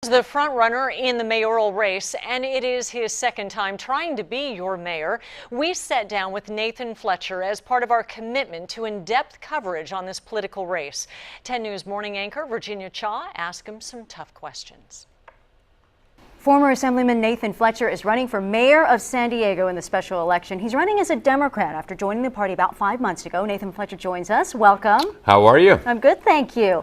The front runner in the mayoral race, and it is his second time trying to be your mayor. We sat down with Nathan Fletcher as part of our commitment to in-depth coverage on this political race. 10 News morning anchor Virginia Cha asked him some tough questions. Former Assemblyman Nathan Fletcher is running for mayor of San Diego in the special election. He's running as a Democrat after joining the party about 5 months ago. Nathan Fletcher joins us. Welcome. How are you? I'm good, thank you.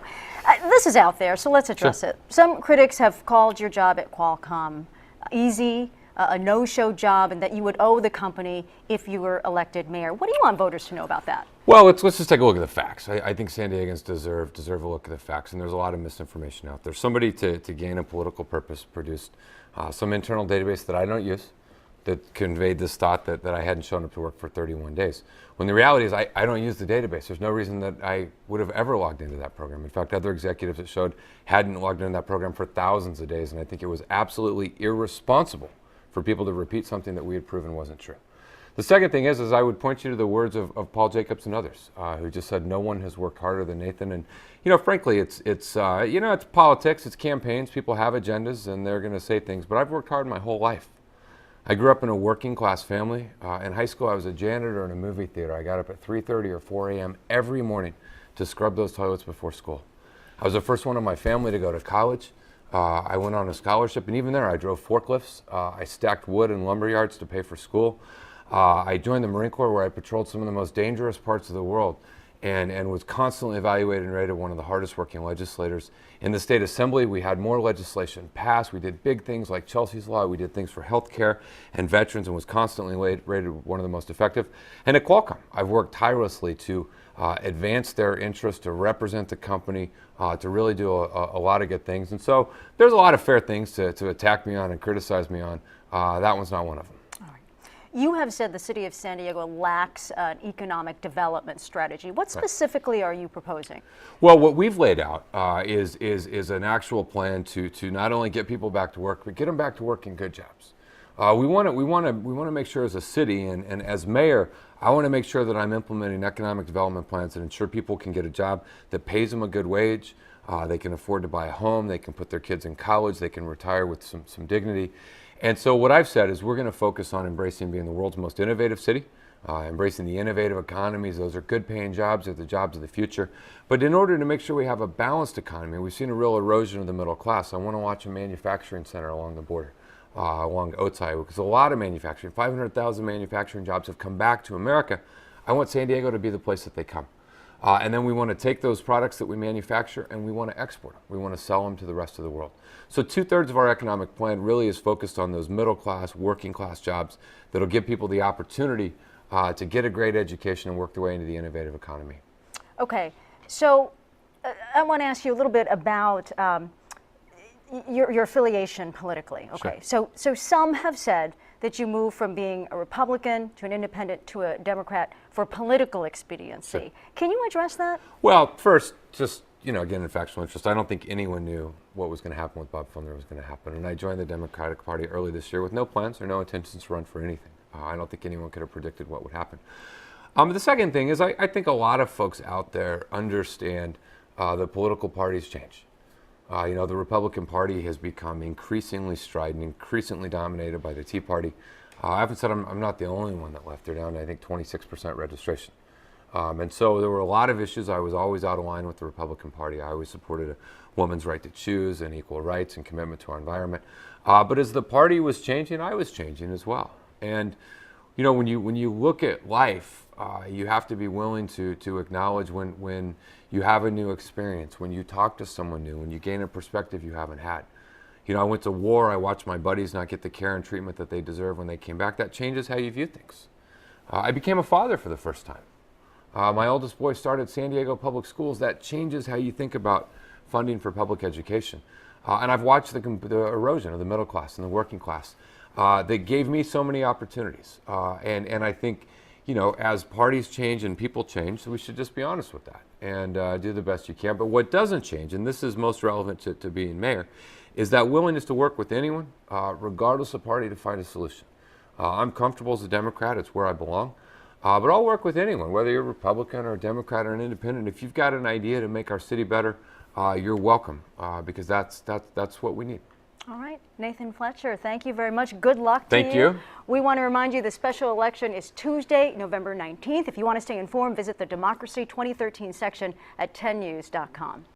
This is out there, so let's address it. Some critics have called your job at Qualcomm easy, a no-show job, and that you would owe the company if you were elected mayor. What do you want voters to know about that? Well, let's just take a look at the facts. I think San Diegans deserve a look at the facts, and there's a lot of misinformation out there. Somebody to gain a political purpose produced some internal database that I don't use that conveyed this thought that I hadn't shown up to work for 31 days. When the reality is I don't use the database. There's no reason that I would have ever logged into that program. In fact, other executives that showed hadn't logged into that program for thousands of days, and I think it was absolutely irresponsible for people to repeat something that we had proven wasn't true. The second thing is I would point you to the words of Paul Jacobs and others who just said no one has worked harder than Nathan. And frankly, it's politics, it's campaigns. People have agendas and they're going to say things. But I've worked hard my whole life. I grew up in a working class family. In high school, I was a janitor in a movie theater. I got up at 3:30 or 4 a.m. every morning to scrub those toilets before school. I was the first one in my family to go to college. I went on a scholarship, and even there, I drove forklifts. I stacked wood in lumber yards to pay for school. I joined the Marine Corps, where I patrolled some of the most dangerous parts of the world and was constantly evaluated and rated one of the hardest working legislators. In the state assembly, we had more legislation passed. We did big things like Chelsea's Law. We did things for health care and veterans and was constantly rated one of the most effective. And at Qualcomm, I've worked tirelessly to advance their interest, to represent the company, to really do a lot of good things. And so there's a lot of fair things to attack me on and criticize me on. That one's not one of them. You have said the city of San Diego lacks an economic development strategy. What specifically are you proposing? Well, what we've laid out is an actual plan to not only get people back to work, but get them back to work in good jobs. We want to make sure as a city and as mayor, I want to make sure that I'm implementing economic development plans that ensure people can get a job that pays them a good wage. They can afford to buy a home. They can put their kids in college. They can retire with some dignity. And so what I've said is we're going to focus on embracing being the world's most innovative city, embracing the innovative economies. Those are good paying jobs, they're the jobs of the future. But in order to make sure we have a balanced economy, we've seen a real erosion of the middle class. I want to watch a manufacturing center along the border, along Otsai, because a lot of manufacturing, 500,000 manufacturing jobs have come back to America. I want San Diego to be the place that they come. And then we want to take those products that we manufacture and we want to export them. We want to sell them to the rest of the world. So 2/3 of our economic plan really is focused on those middle class, working class jobs that'll give people the opportunity to get a great education and work their way into the innovative economy. Okay, so I want to ask you a little bit about your affiliation politically. Okay, Sure. So some have said that you moved from being a Republican to an independent to a Democrat for political expediency. Sure. Can you address that? Well, first, just again, in factual interest, I don't think anyone knew what was going to happen with Bob Fuller was going to happen. And I joined the Democratic Party early this year with no plans or no intentions to run for anything. I don't think anyone could have predicted what would happen. The second thing is I think a lot of folks out there understand the political parties change. The Republican Party has become increasingly strident, increasingly dominated by the Tea Party. I often said I'm not the only one that left. They're down to, I think, 26% registration. And so there were a lot of issues. I was always out of line with the Republican Party. I always supported a woman's right to choose and equal rights and commitment to our environment. But as the party was changing, I was changing as well. And when you look at life, you have to be willing to acknowledge when you have a new experience, when you talk to someone new, when you gain a perspective you haven't had. I went to war. I watched my buddies not get the care and treatment that they deserve when they came back. That changes how you view things. I became a father for the first time. My oldest boy started San Diego Public Schools. That changes how you think about funding for public education. And I've watched the erosion of the middle class and the working class that gave me so many opportunities. And I think, as parties change and people change, so we should just be honest with that and do the best you can. But what doesn't change, and this is most relevant to being mayor, is that willingness to work with anyone, regardless of party, to find a solution. I'm comfortable as a Democrat. It's where I belong. But I'll work with anyone, whether you're a Republican or a Democrat or an independent. If you've got an idea to make our city better, you're welcome, because that's what we need. All right, Nathan Fletcher, thank you very much. Good luck to you. Thank you. We want to remind you the special election is Tuesday, November 19th. If you want to stay informed, visit the Democracy 2013 section at 10news.com.